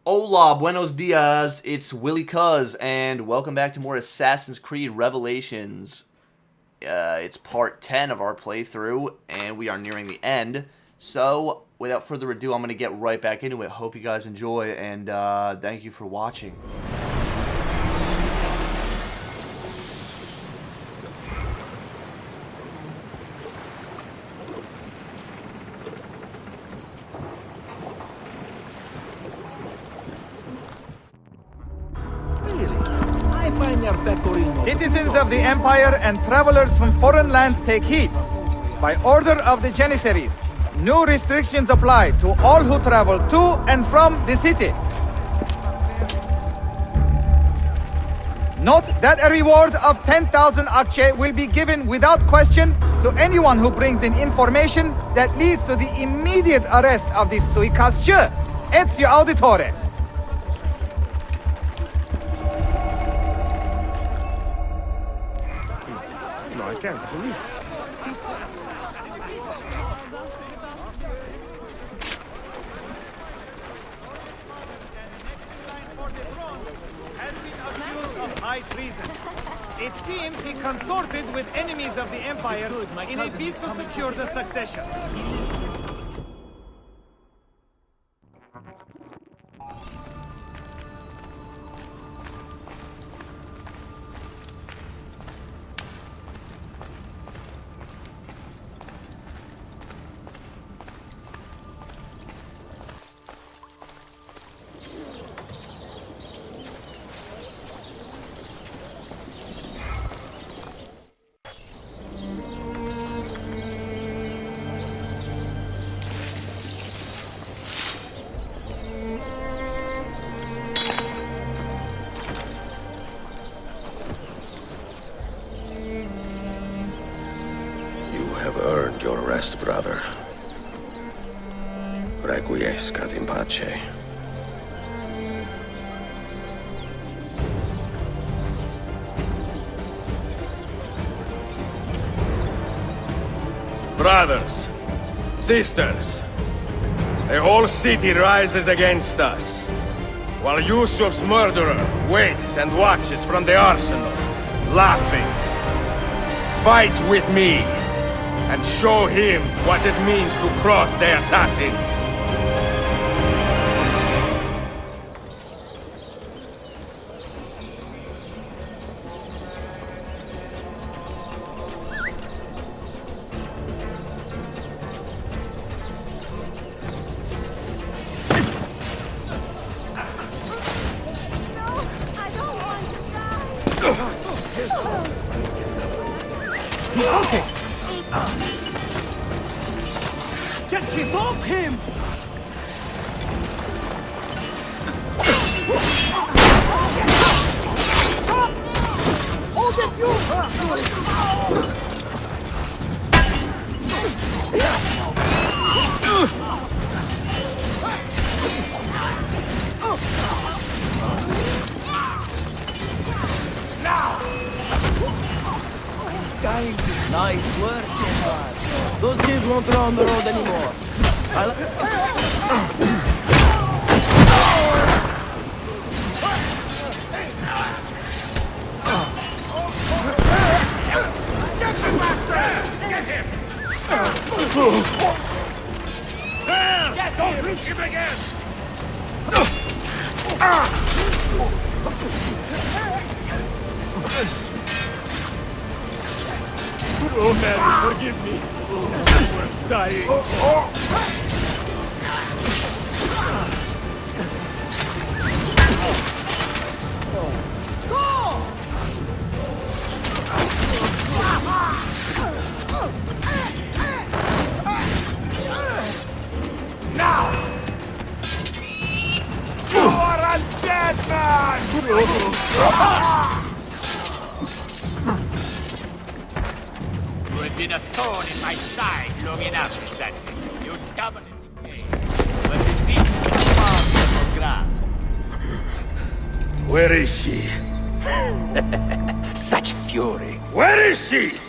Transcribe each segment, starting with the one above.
Hola, buenos dias, it's Willie Cuz, and welcome back to more Assassin's Creed Revelations. It's part 10 of our playthrough, and we are nearing the end. So, without further ado, I'm going to get right back into it. Hope you guys enjoy, and thank you for watching. Citizens of the Empire and travelers from foreign lands take heed. By order of the Janissaries, new restrictions apply to all who travel to and from the city. Note that a reward of 10,000 akçe will be given without question to anyone who brings in information that leads to the immediate arrest of the suikastçı, Ezio Auditore. I can't believe it. Has been accused of high treason. It seems he consorted with enemies of the Empire in a bid to secure the succession. Earned your rest, brother. Requiescat in pace. Brothers, sisters, the whole city rises against us, while Yusuf's murderer waits and watches from the arsenal, laughing. Fight with me, and show him what it means to cross the assassins. Give up him! Hold it, you! Nice work, man. Those kids won't run on the road anymore. Get him! There! Don't reach him again! Oh, Mary, forgive me. It's worth dying. Now! You are a dead man! You have been a thorn in my side long enough, assassin. You double it again. But it beats the grass. Where is she? Such fury. Where is she?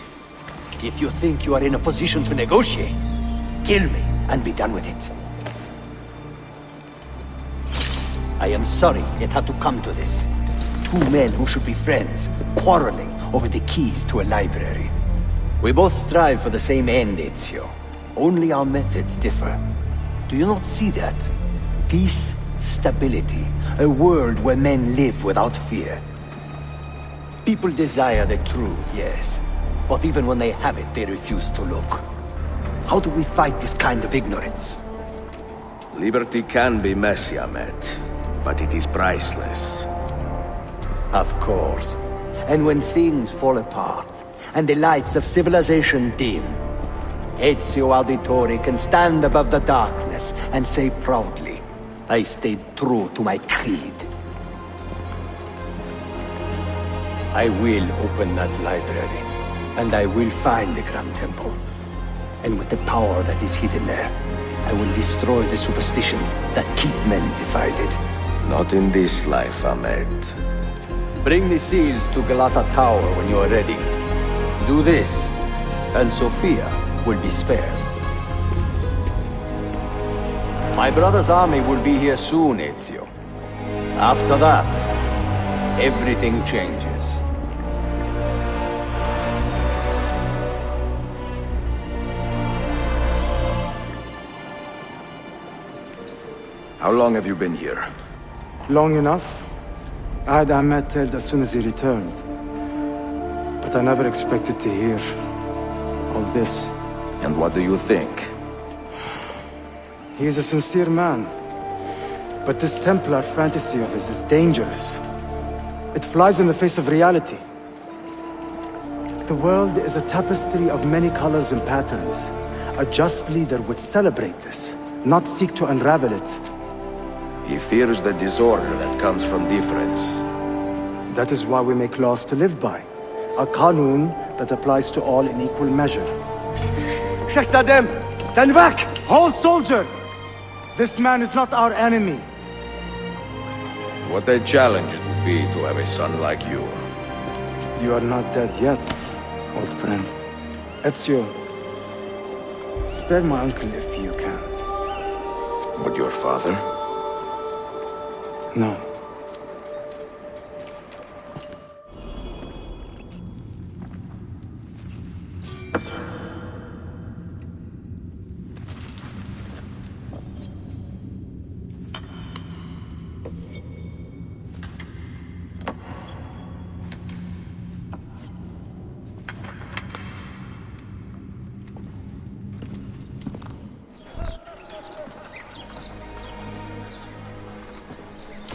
If you think you are in a position to negotiate, kill me and be done with it. I am sorry it had to come to this. Two men who should be friends, quarreling over the keys to a library. We both strive for the same end, Ezio. Only our methods differ. Do you not see that? Peace, stability, a world where men live without fear. People desire the truth, yes. But even when they have it, they refuse to look. How do we fight this kind of ignorance? Liberty can be messy, Ahmet, but it is priceless. Of course. And when things fall apart, and the lights of civilization dim, Ezio Auditore can stand above the darkness and say proudly, I stayed true to my creed. I will open that library, and I will find the Grand Temple. And with the power that is hidden there, I will destroy the superstitions that keep men divided. Not in this life, Ahmet. Bring the seals to Galata Tower when you are ready. Do this, and Sofia will be spared. My brother's army will be here soon, Ezio. After that, everything changes. How long have you been here? Long enough. I had Ahmet dead as soon as he returned. But I never expected to hear all this. And what do you think? He is a sincere man. But this Templar fantasy of his is dangerous. It flies in the face of reality. The world is a tapestry of many colors and patterns. A just leader would celebrate this, not seek to unravel it. He fears the disorder that comes from difference. That is why we make laws to live by. A qanun that applies to all in equal measure. Shahzadem, stand back! Hold, soldier! This man is not our enemy. What a challenge it would be to have a son like you. You are not dead yet, old friend. Ezio, spare my uncle if you can. Would your father? No.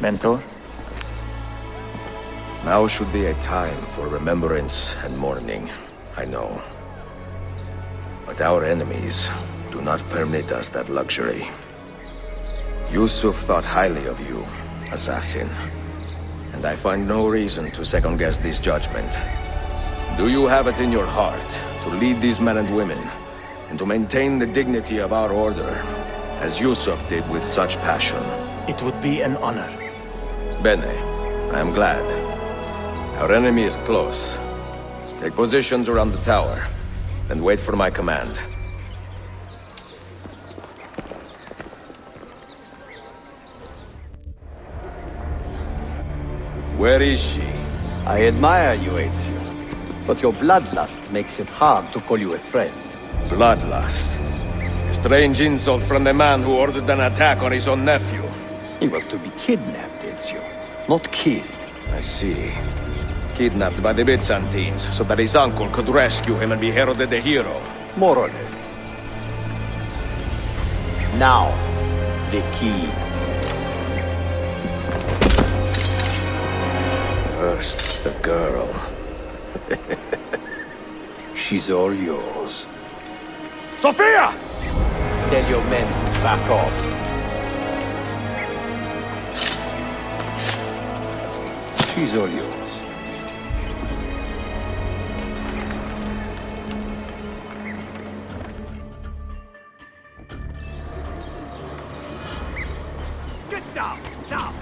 Mentor? Now should be a time for remembrance and mourning, I know. But our enemies do not permit us that luxury. Yusuf thought highly of you, assassin. And I find no reason to second-guess this judgment. Do you have it in your heart to lead these men and women, and to maintain the dignity of our order, as Yusuf did with such passion? It would be an honor. Bene, I am glad. Our enemy is close. Take positions around the tower, and wait for my command. Where is she? I admire you, Ezio. But your bloodlust makes it hard to call you a friend. Bloodlust. A strange insult from the man who ordered an attack on his own nephew. He was to be kidnapped, Ezio, not killed. I see. Kidnapped by the Byzantines, so that his uncle could rescue him and be heralded a hero. More or less. Now, the keys. First, the girl. She's all yours. Sophia! Tell your men to back off. She's all yours. Get down! Down!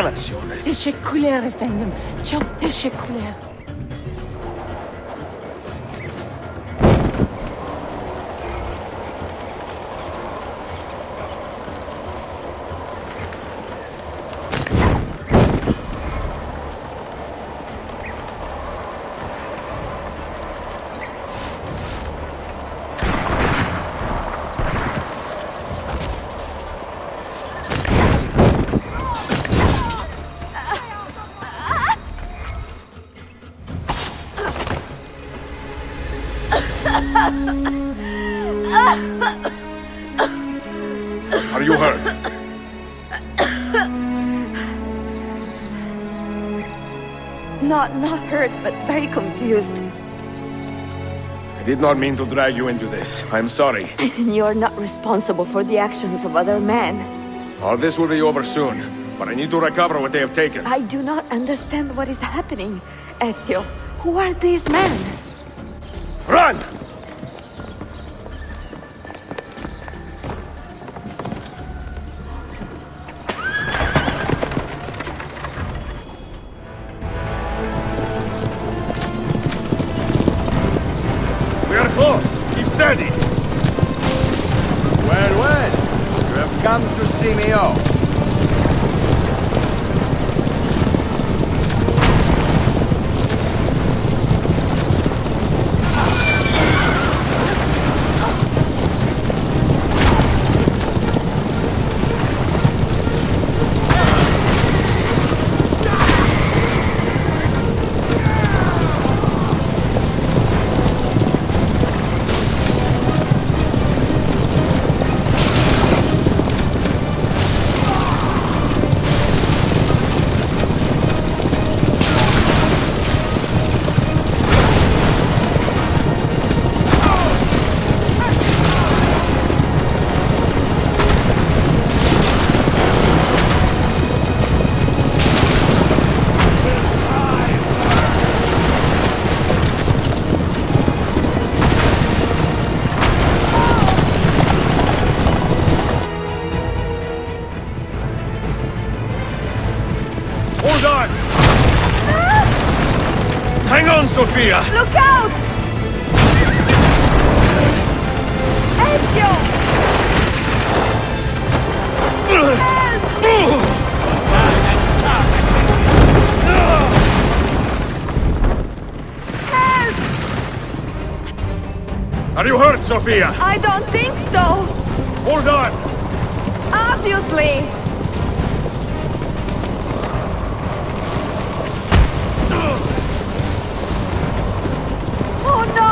Dannazione! Teşekkürler efendim. Çok teşekkürler. Are you hurt? Not hurt, but very confused. I did not mean to drag you into this. I'm sorry. You're not responsible for the actions of other men. All this will be over soon, but I need to recover what they have taken. I do not understand what is happening. Ezio, who are these men? Run! We are close. Keep steady. Well, well. You have come to see me off. Hold on! Hang on, Sophia! Look out! Ezio! Are you hurt, Sophia? I don't think so! Hold on! Obviously! Oh no!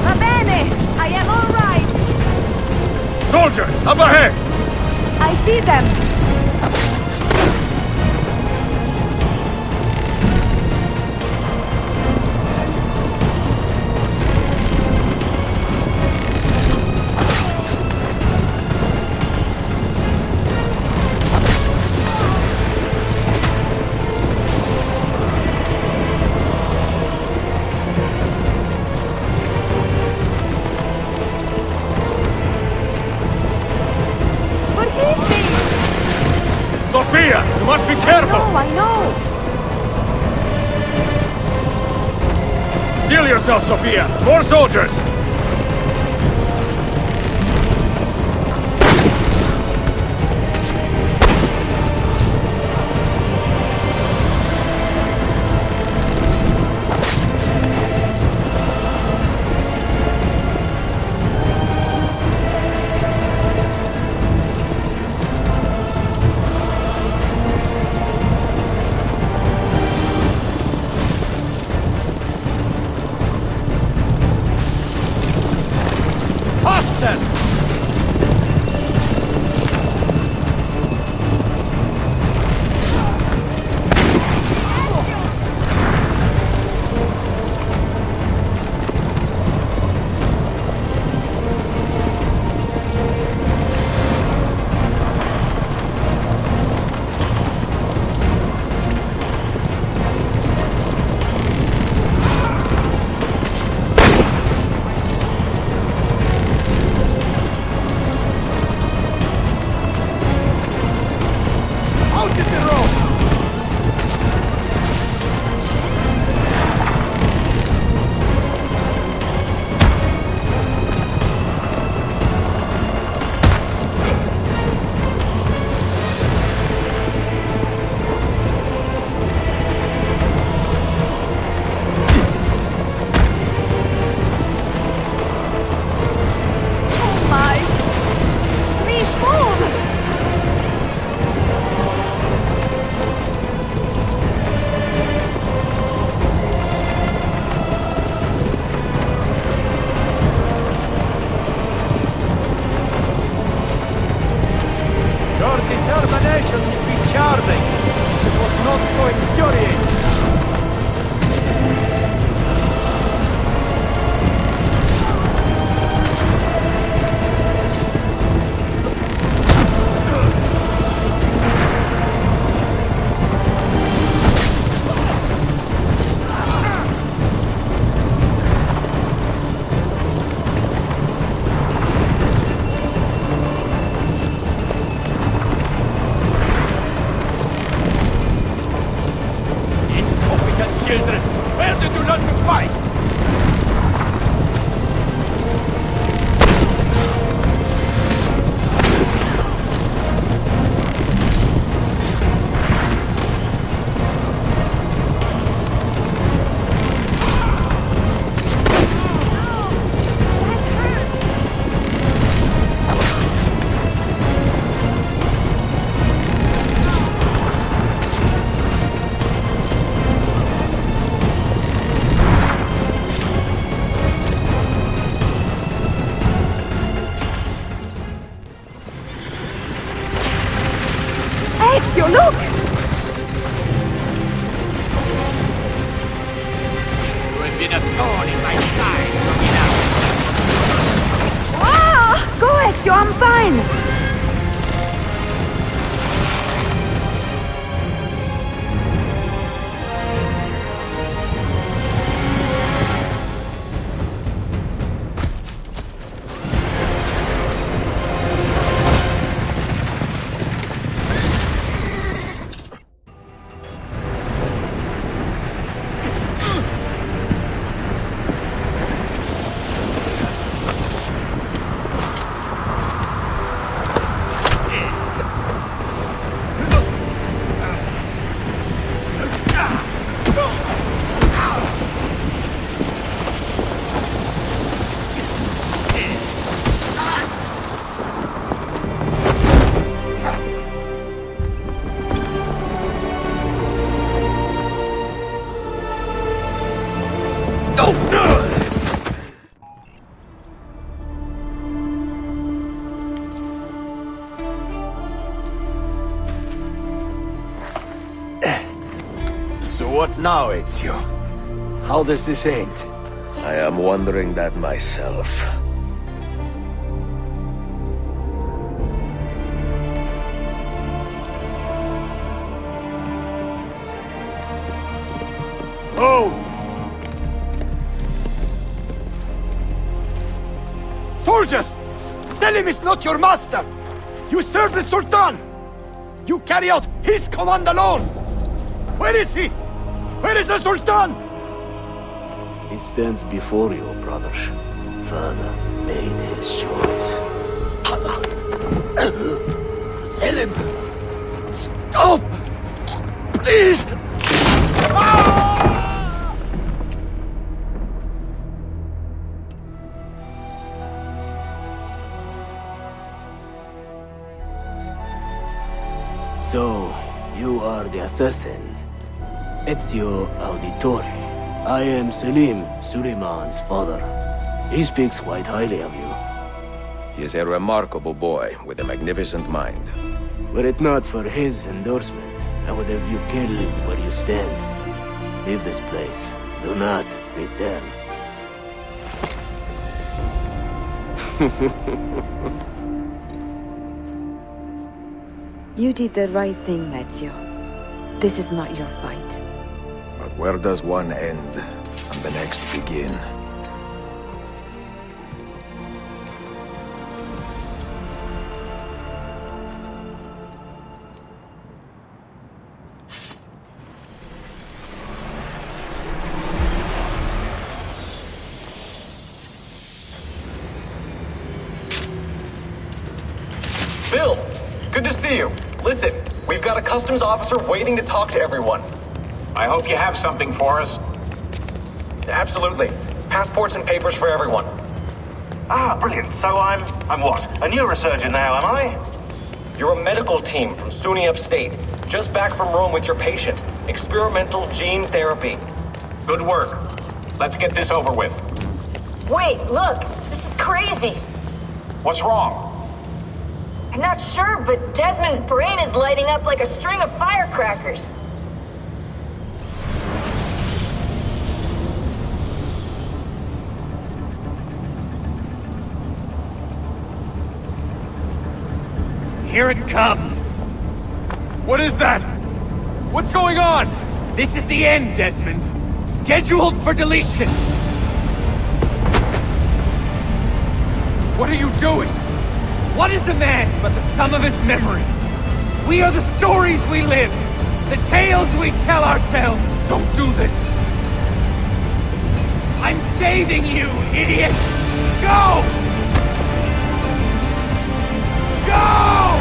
Va bene! I am all right! Soldiers, up ahead! I see them! Forgive me! Sophia, you must be careful! I know! Steel yourself, Sophia! More soldiers! are they? It was not so infuriating. Children, where did you learn to fight? Ezio, look! You have been a thorn in my side long enough. Ah! Go, Ezio, I'm fine! So what now, Ezio? How does this end? I am wondering that myself. Soldiers! Selim is not your master! You serve the Sultan! You carry out his command alone! Where is he? Where is the Sultan? He stands before you, brother. Father made his choice. Selim! Stop! Please! So, you are the assassin. Ezio Auditore. I am Selim, Suleiman's father. He speaks quite highly of you. He is a remarkable boy with a magnificent mind. Were it not for his endorsement, I would have you killed where you stand. Leave this place. Do not return. You did the right thing, Ezio. This is not your fight. But where does one end and the next begin? Bill, good to see you. Listen, we've got a customs officer waiting to talk to everyone. I hope you have something for us. Absolutely. Passports and papers for everyone. Ah, brilliant. So I'm what? A neurosurgeon now, am I? You're a medical team from SUNY Upstate. Just back from Rome with your patient. Experimental gene therapy. Good work. Let's get this over with. Wait, look! This is crazy! What's wrong? I'm not sure, but Desmond's brain is lighting up like a string of firecrackers. Here it comes! What is that? What's going on? This is the end, Desmond. Scheduled for deletion. What are you doing? What is a man but the sum of his memories? We are the stories we live, the tales we tell ourselves. Don't do this. I'm saving you, idiot! Go! Go!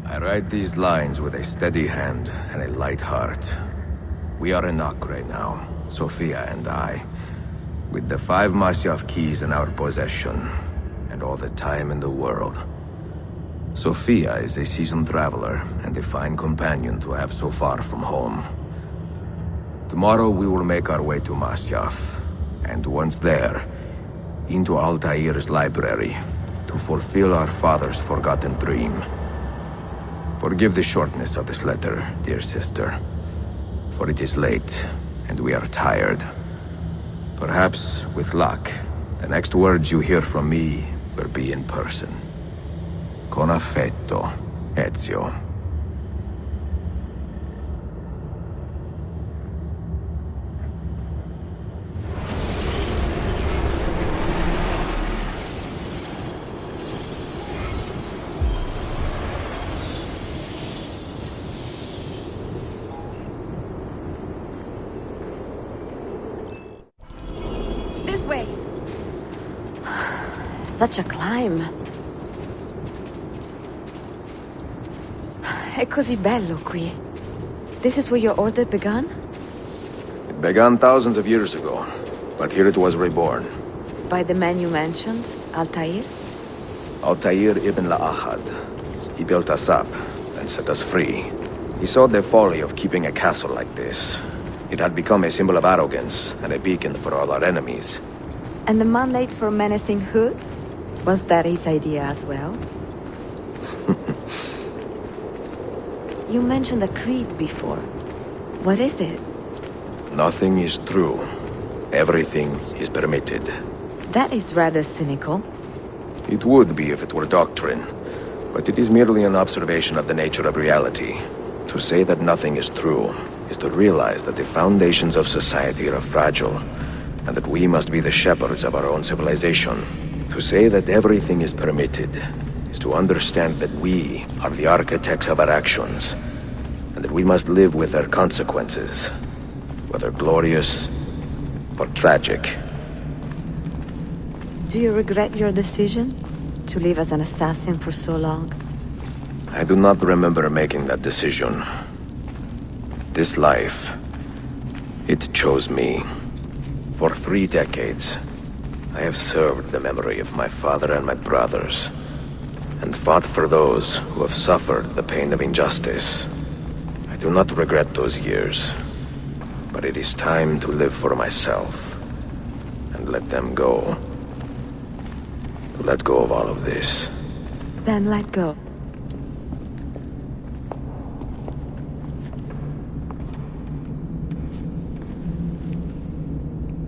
I write these lines with a steady hand and a light heart. We are in Acre now, Sophia and I, with the 5 Masyaf keys in our possession, and all the time in the world. Sophia is a seasoned traveler and a fine companion to have so far from home. Tomorrow we will make our way to Masyaf, and once there, into Altair's library, to fulfill our father's forgotten dream. Forgive the shortness of this letter, dear sister, for it is late, and we are tired. Perhaps, with luck, the next words you hear from me will be in person. Con affetto, Ezio. This way. Such a climb. È così bello qui. This is where your order began? It began thousands of years ago, but here it was reborn. By the man you mentioned, Altair? Altair ibn La'ahad. He built us up and set us free. He saw the folly of keeping a castle like this. It had become a symbol of arrogance and a beacon for all our enemies. And the mandate for menacing hoods? Was that his idea as well? You mentioned a creed before. What is it? Nothing is true. Everything is permitted. That is rather cynical. It would be if it were doctrine, but it is merely an observation of the nature of reality. To say that nothing is true is to realize that the foundations of society are fragile, and that we must be the shepherds of our own civilization. To say that everything is permitted is to understand that we are the architects of our actions, and that we must live with their consequences, whether glorious or tragic. Do you regret your decision to live as an assassin for so long? I do not remember making that decision. This life, it chose me. For 3 decades, I have served the memory of my father and my brothers, and fought for those who have suffered the pain of injustice. I do not regret those years, but it is time to live for myself, and let them go. Let go of all of this. Then let go.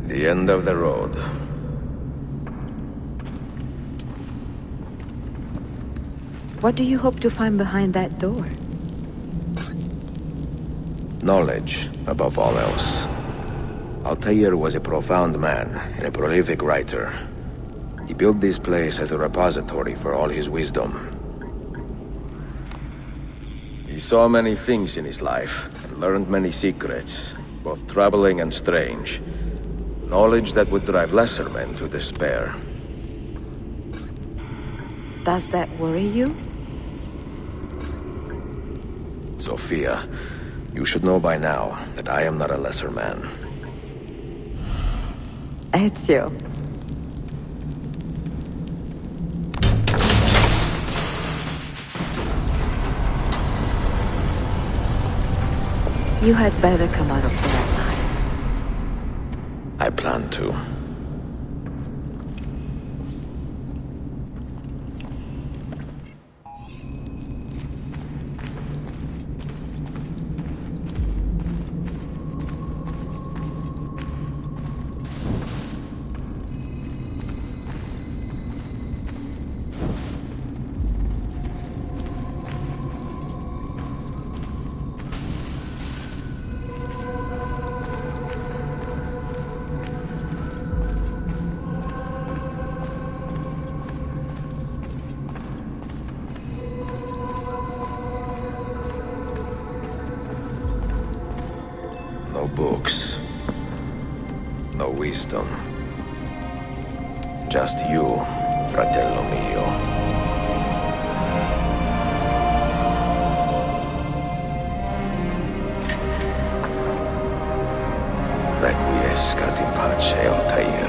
The end of the road. What do you hope to find behind that door? Knowledge, above all else. Altair was a profound man and a prolific writer. He built this place as a repository for all his wisdom. He saw many things in his life and learned many secrets, both troubling and strange. Knowledge that would drive lesser men to despair. Does that worry you? Sophia, you should know by now that I am not a lesser man. Ezio. You had better come out of there alive. I plan to. No books. No wisdom. Just you, fratello mio. Requiescat in pace, Altair.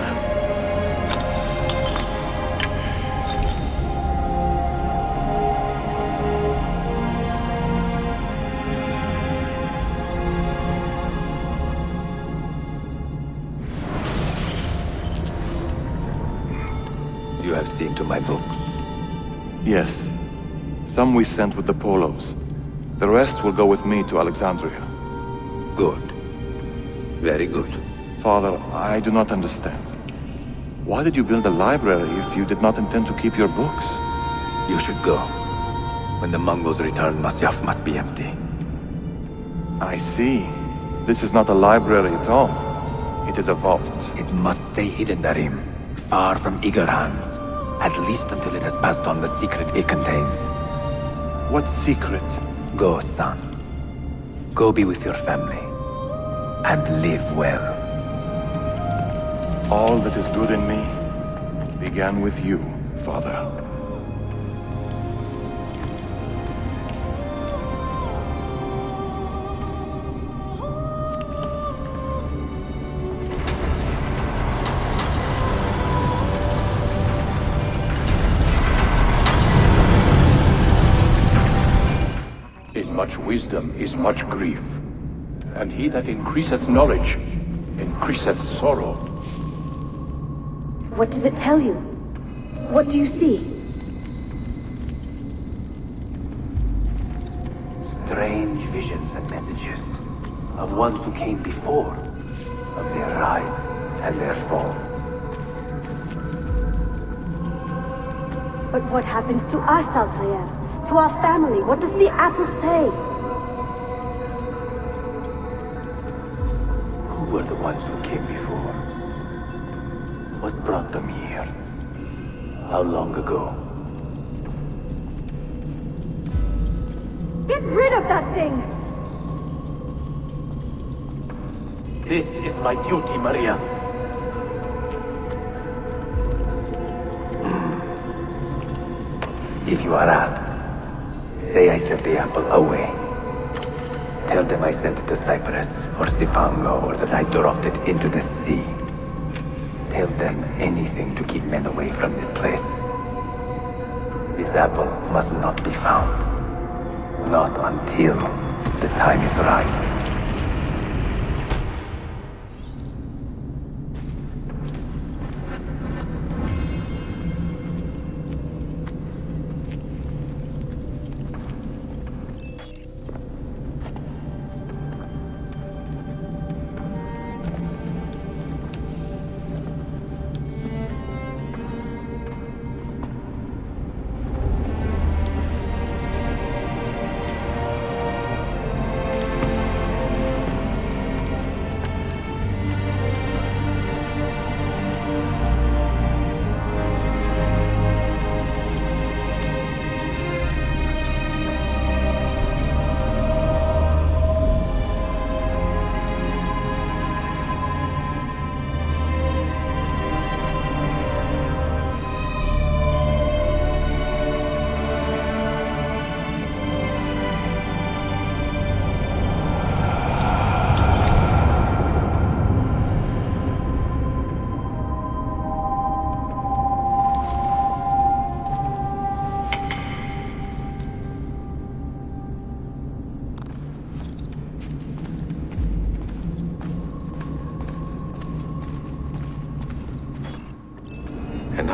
You have seen to my books. Yes. Some we sent with the Polos. The rest will go with me to Alexandria. Good. Very good. Father, I do not understand. Why did you build a library if you did not intend to keep your books? You should go. When the Mongols return, Masyaf must be empty. I see. This is not a library at all. It is a vault. It must stay hidden, Darim. Far from eager hands. At least until it has passed on the secret it contains. What secret? Go, son. Go be with your family. And live well. All that is good in me began with you, Father. In much wisdom is much grief, and he that increaseth knowledge increaseth sorrow. What does it tell you? What do you see? Strange visions and messages of ones who came before, of their rise and their fall. But what happens to us, Altair? To our family? What does the apple say? Who were the ones who came before? What brought them here? How long ago? Get rid of that thing! This is my duty, Maria. If you are asked, say I sent the apple away. Tell them I sent it to Cyprus or Cipango, or that I dropped it into the sea. Tell them anything to keep men away from this place. This apple must not be found. Not until the time is right.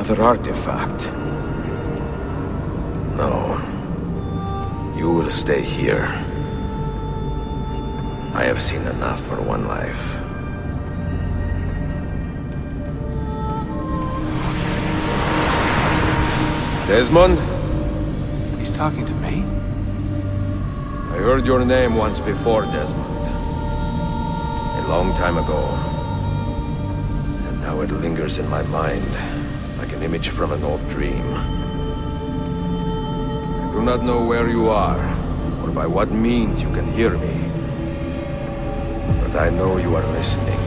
Another artifact. No. You will stay here. I have seen enough for one life. Desmond? He's talking to me? I heard your name once before, Desmond. A long time ago. And now it lingers in my mind, like an image from an old dream. I do not know where you are, or by what means you can hear me. But I know you are listening.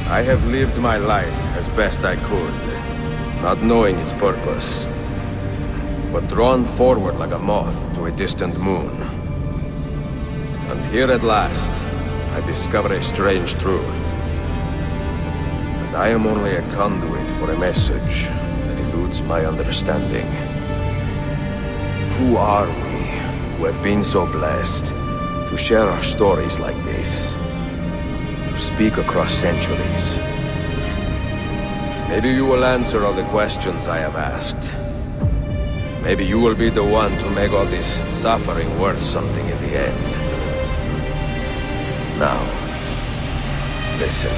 I have lived my life as best I could, not knowing its purpose, but drawn forward like a moth to a distant moon. And here at last, I discover a strange truth. That I am only a conduit for a message that eludes my understanding. Who are we, who have been so blessed, to share our stories like this? To speak across centuries. Maybe you will answer all the questions I have asked. Maybe you will be the one to make all this suffering worth something in the end. Now, listen.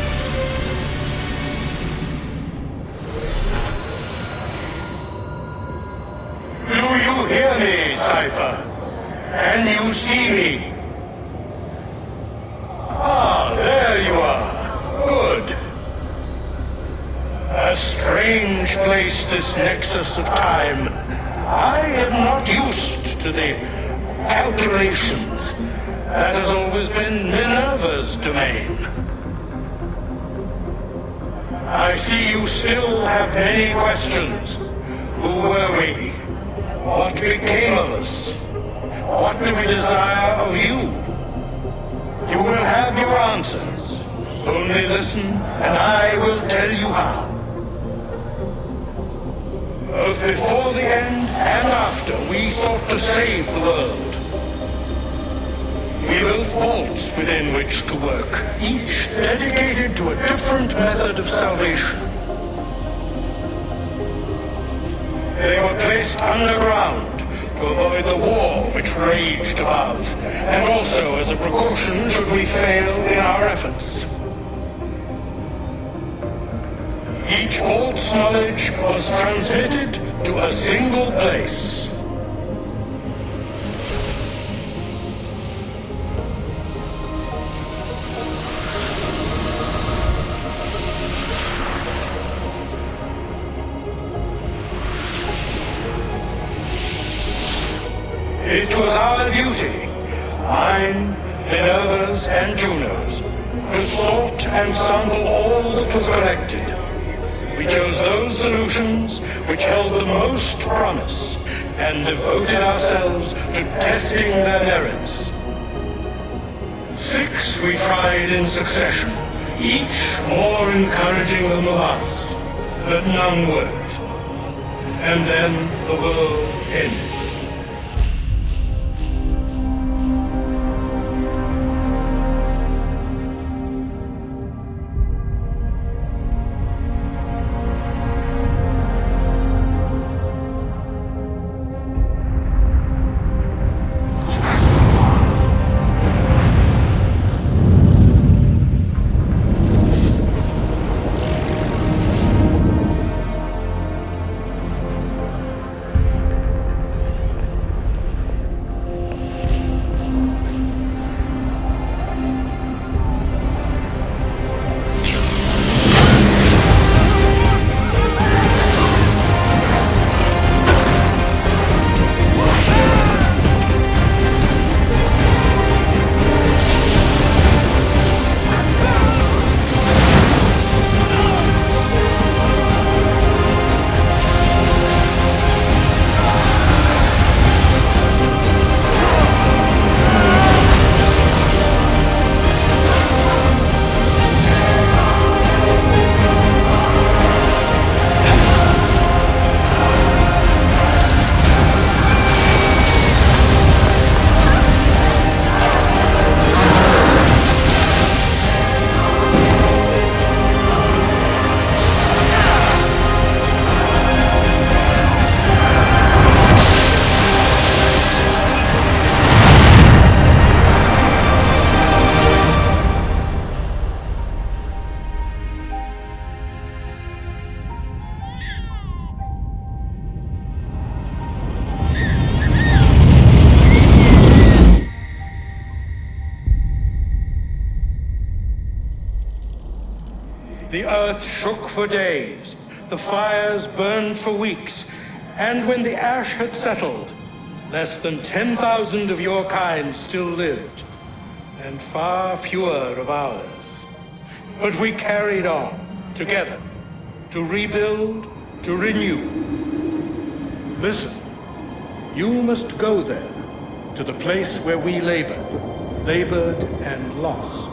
Do you hear me, Cypher? Can you see me? Ah, there you are. Good. A strange place, this nexus of time. I am not used to the calculations. That has always been Minerva's domain. I see you still have many questions. Who were we? What became of us? What do we desire of you? You will have your answers. Only listen, and I will tell you how. Both before the end and after, we sought to save the world. We built vaults within which to work, each dedicated to a different method of salvation. They were placed underground to avoid the war which raged above, and also as a precaution should we fail in our efforts. Each vault's knowledge was transmitted to a single place. It was our duty, mine, Minerva's, and Juno's, to sort and sample all that was collected. We chose those solutions which held the most promise, and devoted ourselves to testing their merits. 6 we tried in succession, each more encouraging than the last, but none worked. And then the world ended. The earth shook for days, the fires burned for weeks, and when the ash had settled, less than 10,000 of your kind still lived, and far fewer of ours. But we carried on, together, to rebuild, to renew. Listen, you must go there, to the place where we labored and lost.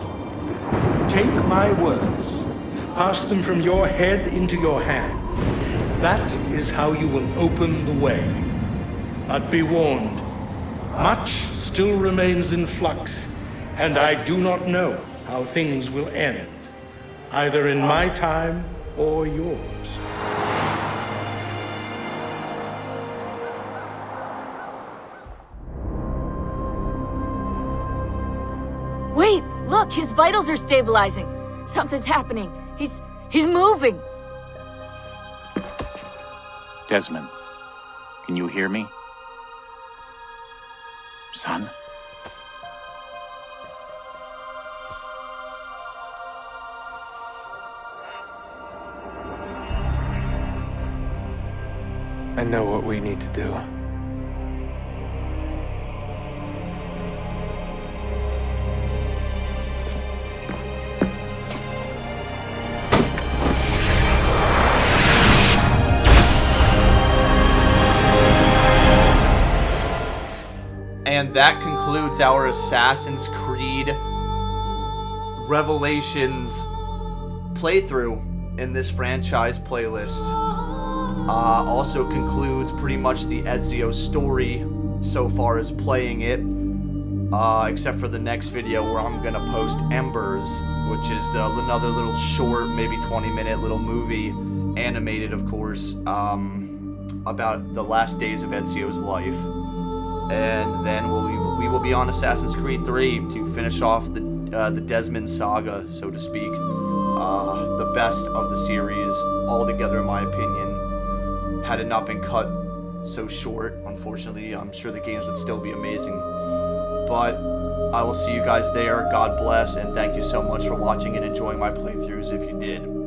Take my words, pass them from your head into your hands. That is how you will open the way. But be warned, much still remains in flux, and I do not know how things will end, either in my time or yours. Wait, look, his vitals are stabilizing. Something's happening. He's moving. Desmond, can you hear me? Son? I know what we need to do. And that concludes our Assassin's Creed Revelations playthrough in this franchise playlist. Also concludes pretty much the Ezio story so far as playing it, except for the next video where I'm gonna post Embers, which is another little short, maybe 20-minute little movie, animated of course, about the last days of Ezio's life. And then we will be on Assassin's Creed 3 to finish off the Desmond saga, so to speak. The best of the series altogether, in my opinion. Had it not been cut so short, unfortunately, I'm sure the games would still be amazing. But I will see you guys there. God bless, and thank you so much for watching and enjoying my playthroughs if you did.